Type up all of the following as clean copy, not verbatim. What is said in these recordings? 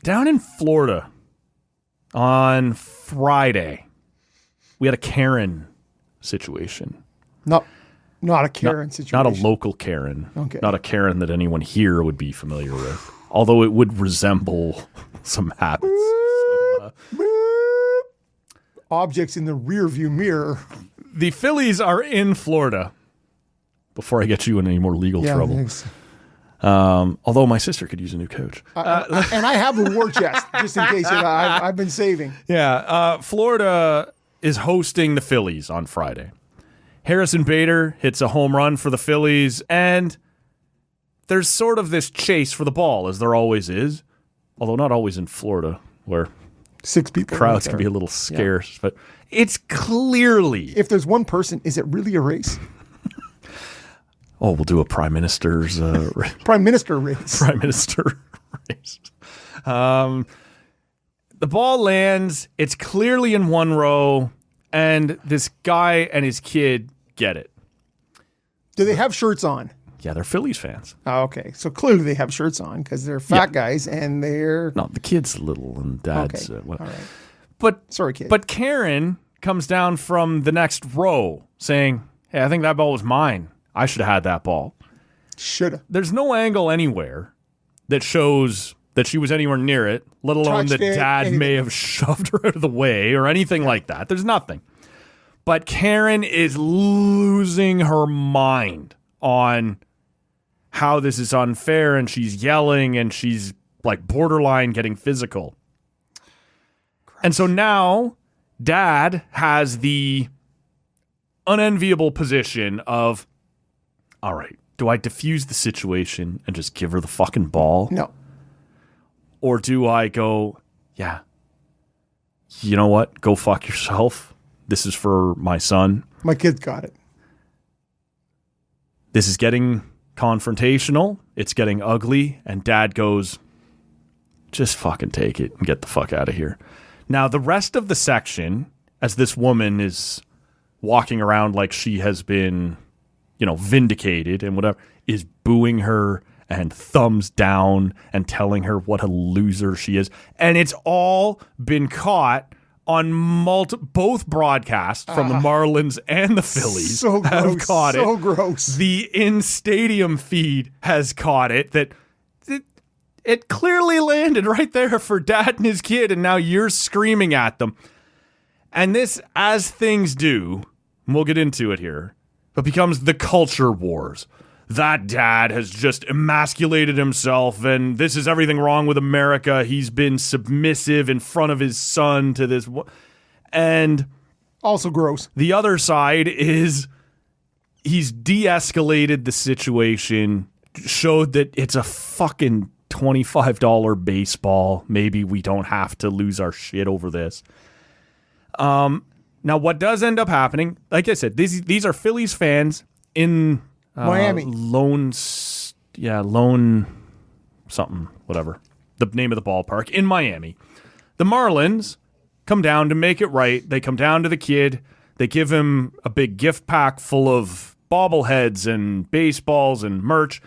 Down in Florida on Friday, we had a Karen situation. Not a Karen situation. Not a local Karen. Okay. Not a Karen that anyone here would be familiar with. Although it would resemble some habits. Objects in the rearview mirror. The Phillies are in Florida. Before I get you in any more legal trouble. Thanks. Although my sister could use a new coach. And I have a war chest, just in case. I've been saving. Yeah. Florida is hosting the Phillies on Friday. Harrison Bader hits a home run for the Phillies, and there's sort of this chase for the ball, as there always is. Although not always in Florida, where 6 people. crowds can be a little scarce. Yeah. But it's clearly... If there's one person, is it really a race? Oh, we'll do a prime minister's... Prime Minister race. Prime Minister race. The ball lands. It's clearly in one row, and this guy and his kid get it. Do they have shirts on? Yeah, they're Phillies fans. Oh, okay. So clearly they have shirts on because they're fat guys and they're... No, the kid's little and dad's... Okay. All right. But, sorry, kid. But Karen comes down from the next row saying, hey, I think that ball was mine. I should have had that ball. Shoulda. There's no angle anywhere that shows that she was anywhere near it, let alone that dad may have shoved her out of the way or anything like that. There's nothing. But Karen is losing her mind on how this is unfair, and she's yelling, and she's like borderline getting physical. Christ. And so now dad has the unenviable position of, all right, do I diffuse the situation and just give her the fucking ball? No. Or do I go, yeah, you know what? Go fuck yourself. This is for my son. My kid's got it. This is getting confrontational. It's getting ugly. And dad goes, just fucking take it and get the fuck out of here. Now, the rest of the section, as this woman is walking around like she has been, vindicated and whatever, is booing her and thumbs down and telling her what a loser she is. And it's all been caught on both broadcasts from the Marlins and the Phillies. So gross. Have caught it. So gross. The in-stadium feed has caught it. That it clearly landed right there for dad and his kid, and now you're screaming at them. And this, as things do, and we'll get into it here, but becomes the culture wars. That dad has just emasculated himself, and this is everything wrong with America. He's been submissive in front of his son to this. And also gross. The other side is he's de-escalated the situation, showed that it's a fucking $25 baseball. Maybe we don't have to lose our shit over this. Now, what does end up happening, like I said, these are Phillies fans in Miami. Lone something, whatever. The name of the ballpark in Miami. The Marlins come down to make it right. They come down to the kid. They give him a big gift pack full of bobbleheads and baseballs and merch.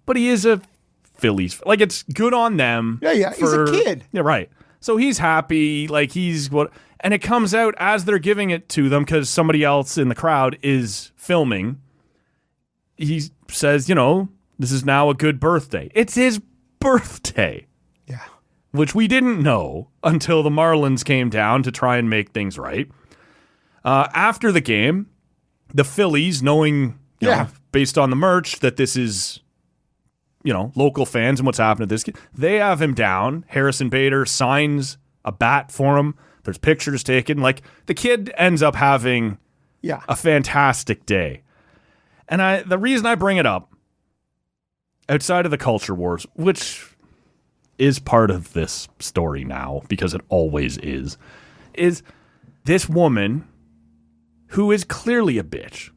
But he is a Phillies. Like, it's good on them. Yeah. He's a kid. Yeah, right. So he's happy. Like, he's what... And it comes out as they're giving it to them because somebody else in the crowd is filming. He says, this is now a good birthday. It's his birthday. Yeah. Which we didn't know until the Marlins came down to try and make things right. After the game, the Phillies, knowing, based on the merch, that this is, local fans and what's happened to this kid, they have him down. Harrison Bader signs a bat for him. There's pictures taken. Like, the kid ends up having a fantastic day. And the reason I bring it up, outside of the culture wars, which is part of this story now, because it always is this woman who is clearly a bitch.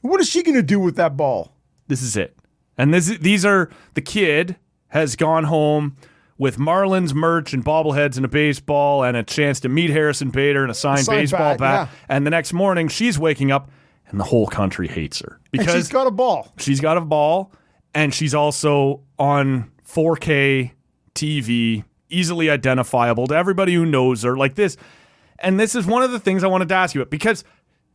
What is she going to do with that ball? This is it. And these are, the kid has gone home with Marlins merch and bobbleheads and a baseball and a chance to meet Harrison Bader and a signed baseball bat. Yeah. And the next morning, she's waking up and the whole country hates her. Because and she's got a ball. She's got a ball, and she's also on 4K TV, easily identifiable to everybody who knows her, like this. And this is one of the things I wanted to ask you about, because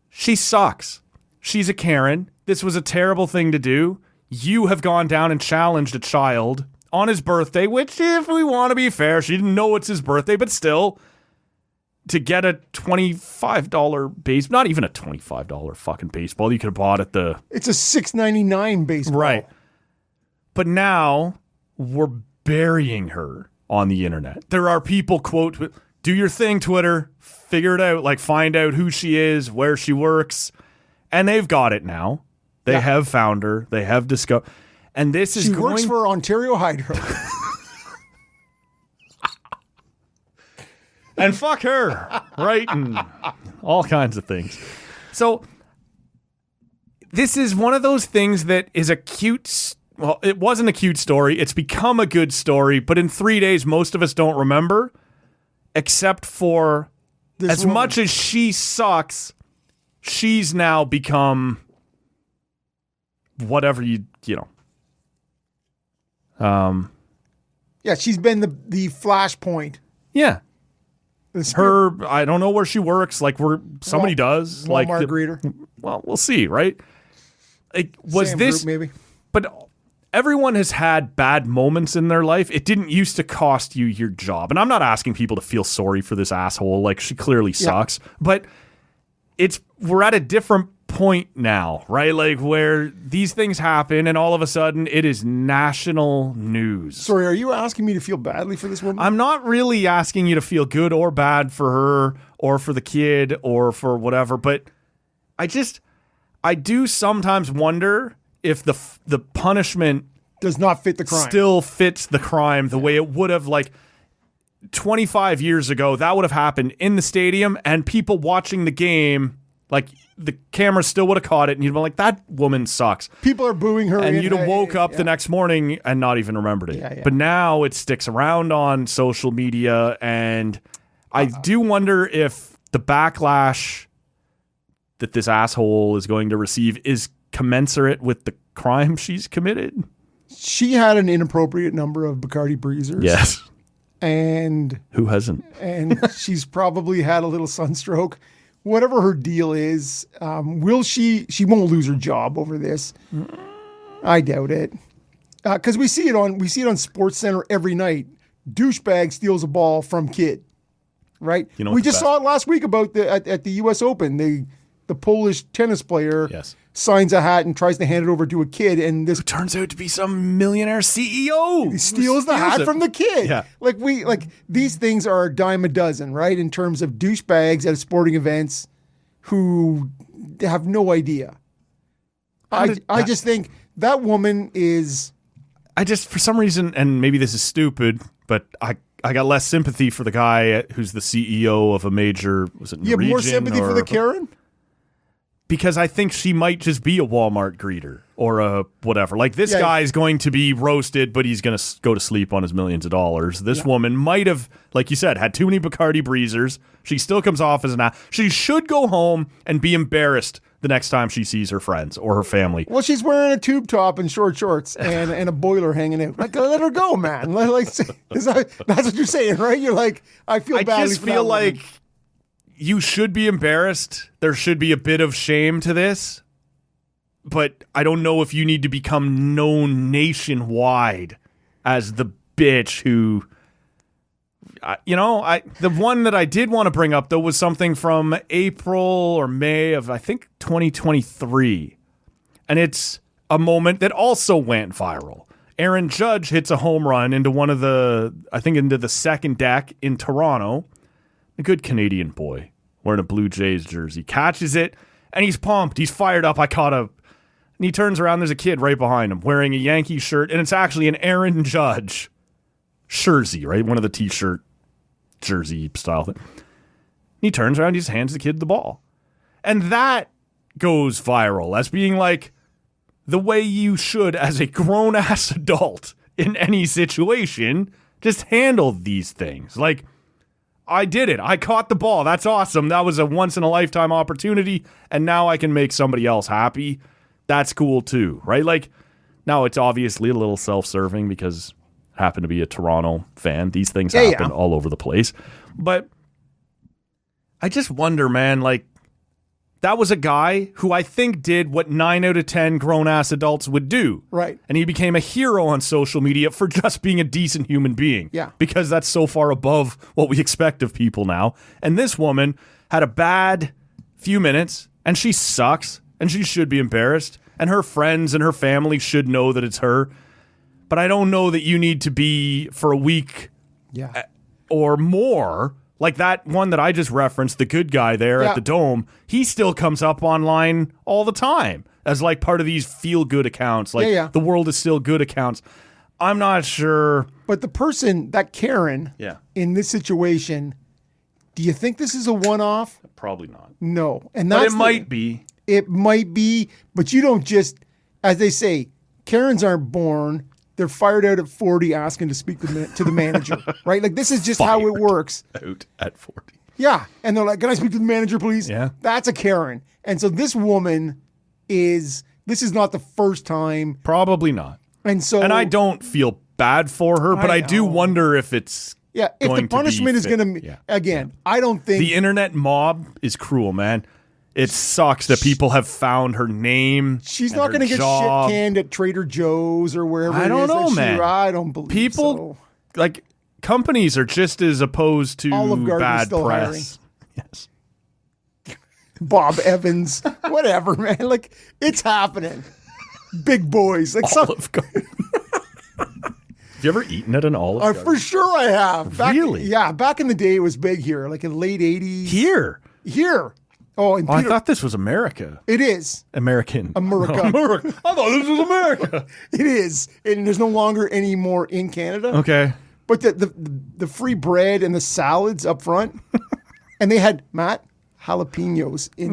she sucks. She's a Karen. This was a terrible thing to do. You have gone down and challenged a child on his birthday, which, if we want to be fair, she didn't know it's his birthday, but still, to get a $25 base, not even a $25 fucking baseball you could have bought at the... It's a $6.99 baseball. Right. But now we're burying her on the internet. There are people, quote, do your thing, Twitter, figure it out, like find out who she is, where she works, and they've got it now. They have found her. They have discovered. And this is She works for Ontario Hydro. And fuck her, right? And all kinds of things. So this is one of those things that is a cute... Well, it wasn't a cute story. It's become a good story. But in 3 days, most of us don't remember. Except for as much as she sucks, she's now become whatever you know. Yeah, she's been the flashpoint. Yeah. Her, I don't know where she works. Like somebody does. Walmart like greeter. Well, we'll see, right? Was Sam this Group, maybe? But everyone has had bad moments in their life. It didn't used to cost you your job. And I'm not asking people to feel sorry for this asshole. Like, she clearly sucks. But we're at a different point now, right? Like, where these things happen and all of a sudden it is national news. Sorry, are you asking me to feel badly for this woman? I'm not really asking you to feel good or bad for her or for the kid or for whatever, but I do sometimes wonder if the punishment does not fit the crime. Still fits the crime the way it would have, like 25 years ago. That would have happened in the stadium, and people watching the game, like the camera still would have caught it, and you'd be like, "That woman sucks." People are booing her, and you'd have woke up the next morning and not even remembered it. Yeah. But now it sticks around on social media, and I do wonder if the backlash that this asshole is going to receive is commensurate with the crime she's committed. She had an inappropriate number of Bacardi Breezers. Yes. And who hasn't? And she's probably had a little sunstroke. Whatever her deal is, she won't lose her job over this. I doubt it. Because we see it on SportsCenter every night. Douchebag steals a ball from kid. Right? You know, we just saw it last week about at the US Open. The Polish tennis player signs a hat and tries to hand it over to a kid, and this turns out to be some millionaire CEO. He steals the hat from the kid. Yeah. Like these things are a dime a dozen, right? In terms of douchebags at sporting events who have no idea. I just think that woman is... for some reason, and maybe this is stupid, but I got less sympathy for the guy who's the CEO of a major, was it Norwegian? You have more sympathy for the Karen? Because I think she might just be a Walmart greeter or a whatever. Like, this guy is going to be roasted, but he's going to go to sleep on his millions of dollars. This woman might have, like you said, had too many Bacardi Breezers. She still comes off as she should go home and be embarrassed the next time she sees her friends or her family. Well, she's wearing a tube top and short shorts and a boiler hanging out. Like, let her go, man. That's what you're saying, right? You're like, I feel badly. I just feel like you should be embarrassed. There should be a bit of shame to this. But I don't know if you need to become known nationwide as the bitch who... the one that I did want to bring up, though, was something from April or May of, I think, 2023. And it's a moment that also went viral. Aaron Judge hits a home run into into the second deck in Toronto. A good Canadian boy wearing a Blue Jays jersey catches it, and he's pumped. He's fired up. And he turns around. There's a kid right behind him wearing a Yankee shirt, and it's actually an Aaron Judge jersey, right? One of the T-shirt jersey style thing. He turns around. He just hands the kid the ball, and that goes viral as being like the way you should, as a grown-ass adult in any situation, just handle these things. Like, I did it. I caught the ball. That's awesome. That was a once-in-a-lifetime opportunity, and now I can make somebody else happy. That's cool, too, right? Like, now it's obviously a little self-serving because happen to be a Toronto fan. These things happen all over the place. But I just wonder, man, like, that was a guy who I think did what 9 out of 10 grown-ass adults would do. Right. And he became a hero on social media for just being a decent human being. Yeah. Because that's so far above what we expect of people now. And this woman had a bad few minutes, and she sucks, and she should be embarrassed. And her friends and her family should know that it's her. But I don't know that you need to be, for a week or more, like that one that I just referenced, the good guy there at the Dome, he still comes up online all the time as like part of these feel-good accounts. Like the world is still good accounts. I'm not sure. But the person, that Karen, in this situation, do you think this is a one-off? Probably not. No. But it might be. It might be, but you don't just, as they say, Karens aren't born. They're fired out at 40 asking to speak to the manager, right? Like, this is just how it works. Out at 40. Yeah. And they're like, can I speak to the manager, please? Yeah. That's a Karen. And so this woman this is not the first time. Probably not. And I don't feel bad for her, but I do wonder if it's if the punishment is going to, again, I don't think. The internet mob is cruel, man. It sucks that people have found her name. She's not going to get shit canned at Trader Joe's or wherever it is. I don't know, man. I don't believe people, like, companies are just as opposed to bad press. Yes. Bob Evans, whatever, man. Like, it's happening. Big boys. Like Olive Garden. Have you ever eaten at an Olive Garden? For sure I have. Really? Yeah, back in the day it was big here, like in the late 80s. Here. Oh, I thought this was America. It is. America. I thought this was America. It is. And there's no longer any more in Canada. Okay. But the free bread and the salads up front, and they had, Matt, jalapenos in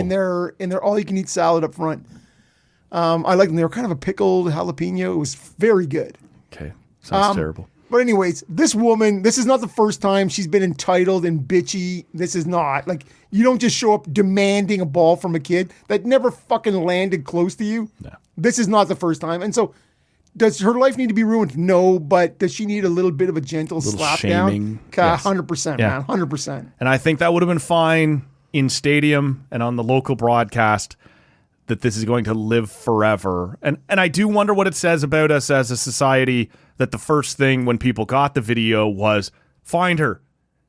their all-you-can-eat salad up front. I liked them. They were kind of a pickled jalapeno. It was very good. Okay. Sounds terrible. But anyways, this woman, this is not the first time she's been entitled and bitchy. This is not. Like, you don't just show up demanding a ball from a kid that never fucking landed close to you. No. This is not the first time. And so, does her life need to be ruined? No, but does she need a little bit of a gentle slap shaming. Down? 100%, man. 100%. And I think that would have been fine in stadium and on the local broadcast, that this is going to live forever. And I do wonder what it says about us as a society, that the first thing when people got the video was find her,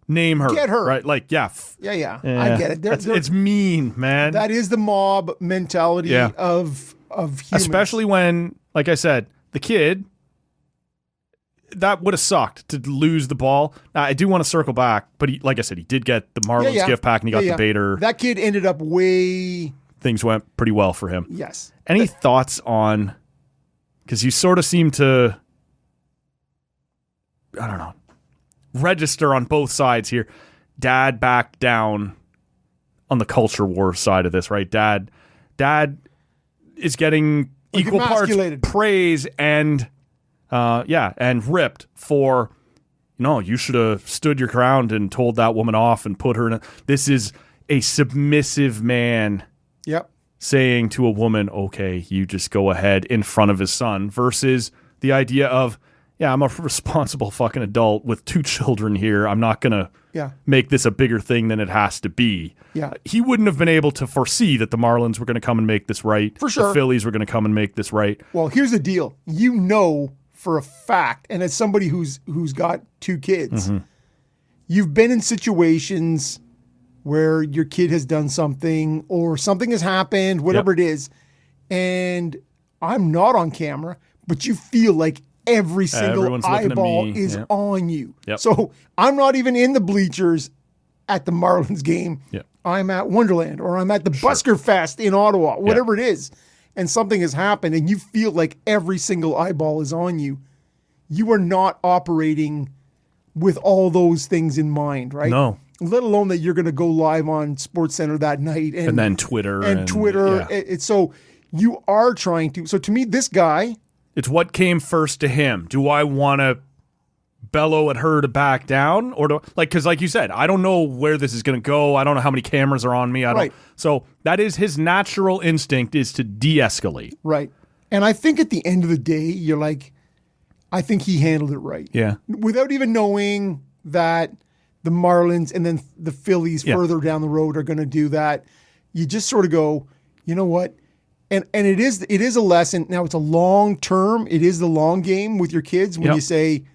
name her. Get her. Right? Like, Yeah. I get it. It's mean, man. That is the mob mentality of humans. Especially when, like I said, the kid, that would have sucked to lose the ball. Now, I do want to circle back, but like I said, he did get the Marlins gift pack and he got the Bader. That kid ended up Things went pretty well for him. Yes. Any thoughts on, because you sort of seem to, I don't know, register on both sides here. Dad backed down on the culture war side of this, right? Dad is getting equal parts praise and ripped for, you should have stood your ground and told that woman off and put her in this is a submissive man. Yep. Saying to a woman, okay, you just go ahead in front of his son, versus the idea of, I'm a responsible fucking adult with 2 children here. I'm not going to make this a bigger thing than it has to be. Yeah. He wouldn't have been able to foresee that the Marlins were going to come and make this right. For sure. The Phillies were going to come and make this right. Well, here's the deal. For a fact, and as somebody who's got 2 kids, you've been in situations where your kid has done something or something has happened, whatever it is, and I'm not on camera, but you feel like every single eyeball is on you. Yep. So I'm not even in the bleachers at the Marlins game. Yep. I'm at Wonderland or I'm at the Busker Fest in Ottawa, whatever it is, and something has happened and you feel like every single eyeball is on you. You are not operating with all those things in mind, right? No. Let alone that you're going to go live on SportsCenter that night. And then Twitter. So you are trying to. So to me, this guy. It's what came first to him. Do I want to bellow at her to back down? Or because like you said, I don't know where this is going to go. I don't know how many cameras are on me. So that is his natural instinct, is to de-escalate. Right. And I think at the end of the day, you're like, I think he handled it right. Yeah. Without even knowing that the Marlins and then the Phillies further down the road are going to do that. You just sort of go, you know what? And it is a lesson. Now it's a long term. It is the long game with your kids when you say,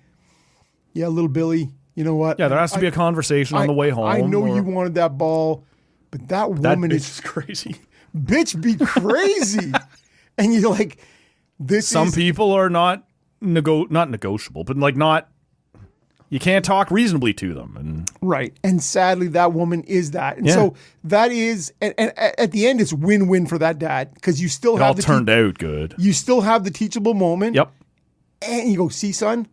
yeah, little Billy, you know what? Yeah, there has to be a conversation on the way home. I know you wanted that ball, but that woman is crazy. Bitch be crazy. And you're like, Some people are not negotiable, but like not, you can't talk reasonably to them. And right. And sadly, that woman is that. And so that is, and at the end, it's win-win for that dad because you still have turned out good. You still have the teachable moment. Yep. And you go, see, son,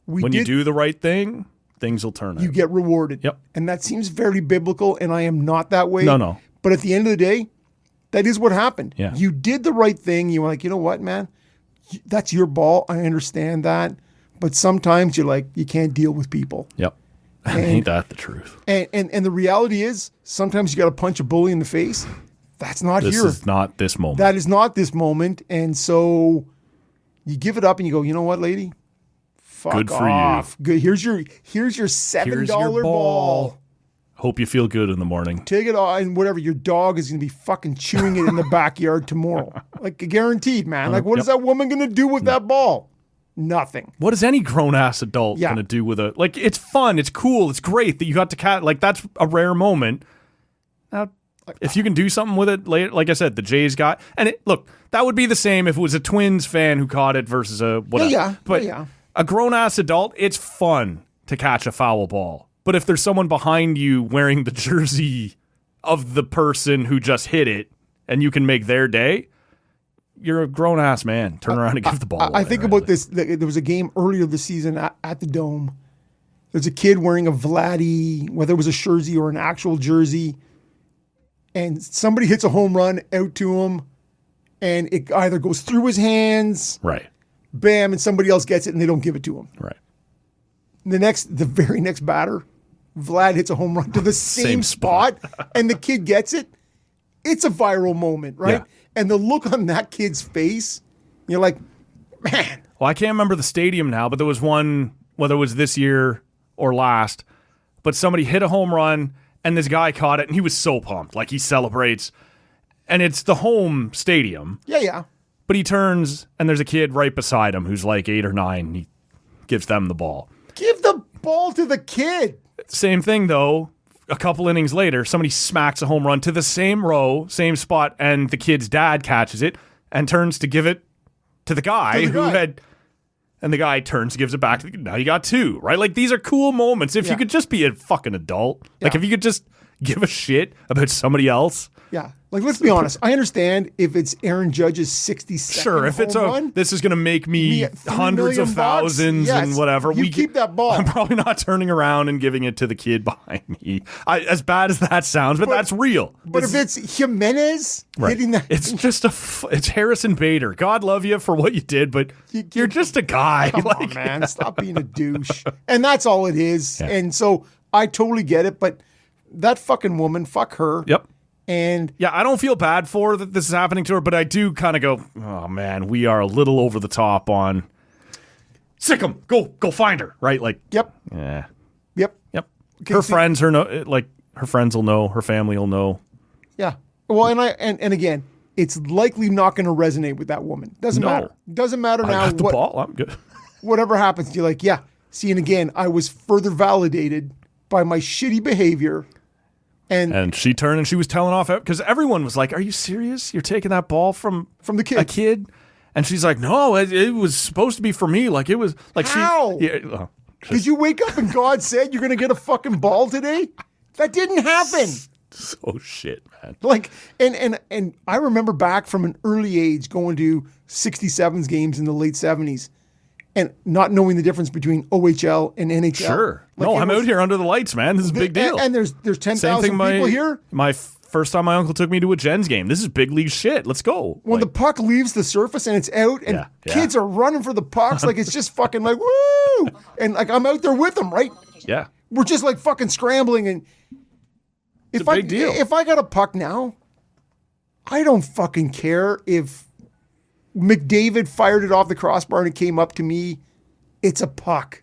when you do the right thing, things will turn out. You get rewarded. Yep. And that seems very biblical, and I am not that way. No. But at the end of the day, that is what happened. Yeah. You did the right thing. You were like, you know what, man? That's your ball. I understand that. But sometimes you're like, you can't deal with people. Yep. Ain't that the truth? And the reality is, sometimes you got to punch a bully in the face. That's not here. This is not this moment. That is not this moment. And so you give it up and you go, you know what, lady? Fuck good for off. you. Good. Here's your $7 ball. Hope you feel good in the morning. Take it all, and whatever, your dog is going to be fucking chewing it in the backyard tomorrow. Like, guaranteed, man. Like, what is that woman going to do with that ball? Nothing. What is any grown-ass adult going to do with it? Like, it's fun. It's cool. It's great that you got to like, that's a rare moment. Now, if you can do something with it later, like I said, the Jays got, and look, that would be the same if it was a Twins fan who caught it versus a whatever. But a grown-ass adult, it's fun to catch a foul ball. But if there's someone behind you wearing the jersey of the person who just hit it and you can make their day, you're a grown-ass man. Turn around and give the ball away. I think about this. There was a game earlier this season at the Dome. There's a kid wearing a Vladdy, whether it was a jersey or an actual jersey, and somebody hits a home run out to him, and it either goes through his hands, right, bam, and somebody else gets it, and they don't give it to him. Right. The very next batter, Vlad hits a home run to the same spot, and the kid gets it. It's a viral moment, right? Yeah. And the look on that kid's face, you're like, man. Well, I can't remember the stadium now, but there was one, whether it was this year or last, but somebody hit a home run, and this guy caught it, and he was so pumped. Like, he celebrates, and it's the home stadium. Yeah. But he turns, and there's a kid right beside him who's like 8 or 9, and he gives them the ball. Give the ball to the kid. Same thing, though. A couple innings later, somebody smacks a home run to the same row, same spot, and the kid's dad catches it and turns to give it to the guy and the guy turns, gives it back. Now you got 2, right? Like, these are cool moments. If you could just be a fucking adult, like if you could just give a shit about somebody else. Yeah. Like, let's be honest. I understand if it's Aaron Judge's 62nd Sure, if it's run, this is going to make me hundreds of thousands and whatever. You keep that ball. I'm probably not turning around and giving it to the kid behind me. As bad as that sounds, but that's real. But if it's Jimenez hitting that, it's just it's Harrison Bader. God love you for what you did, but you're just a guy. Come on, man. Stop being a douche. And that's all it is. Yeah. And so I totally get it, but that fucking woman, fuck her. Yep. And yeah, I don't feel bad for that this is happening to her, but I do kind of go, oh man, we are a little over the top on sick 'em. Go find her, right? Like, yep. Yeah. Yep. Okay, her friends, her friends will know, her family will know. Yeah. Well, and again, it's likely not going to resonate with that woman. Doesn't matter. Doesn't matter now. I got the ball. I'm good. Whatever happens, you're like, yeah. See, and again, I was further validated by my shitty behavior. And she turned and she was telling off because everyone was like, "Are you serious? You're taking that ball from the kid?" A kid?" And she's like, "No, it was supposed to be for me. Like it was like how? Did you wake up and God said you're going to get a fucking ball today? That didn't happen. So shit, man. Like and I remember back from an early age going to 67s games in the late 70s. And not knowing the difference between OHL and NHL. Sure. Like I'm out here under the lights, man. This is a big deal. And there's 10,000 people here. My first time my uncle took me to a Jens game. This is big league shit. Let's go. When the puck leaves the surface and it's out and kids are running for the pucks, like it's just fucking like, woo! And like I'm out there with them, right? Yeah. We're just like fucking scrambling. And it's a big deal. If I got a puck now, I don't fucking care if McDavid fired it off the crossbar and it came up to me It's a puck.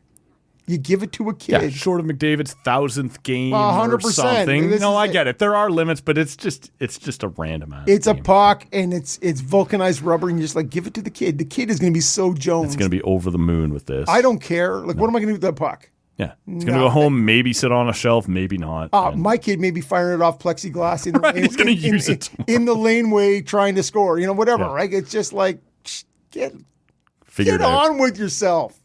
You give it to a kid. Yeah, short of McDavid's 1,000th game 100%. or something. This No, is I it. get it. There are limits, but it's just a random ass It's game. a puck, and it's vulcanized rubber, and you just like give it to the kid. The kid is going to be so Jones. It's going to be over the moon with this. I don't care. Like, what am I going to do with that puck? Yeah, it's going to go home, maybe sit on a shelf, maybe not. My kid may be firing it off plexiglass in the Right, he's gonna use it in the laneway trying to score. Whatever. Yeah. Right? It's just like get Figure it out. on with yourself.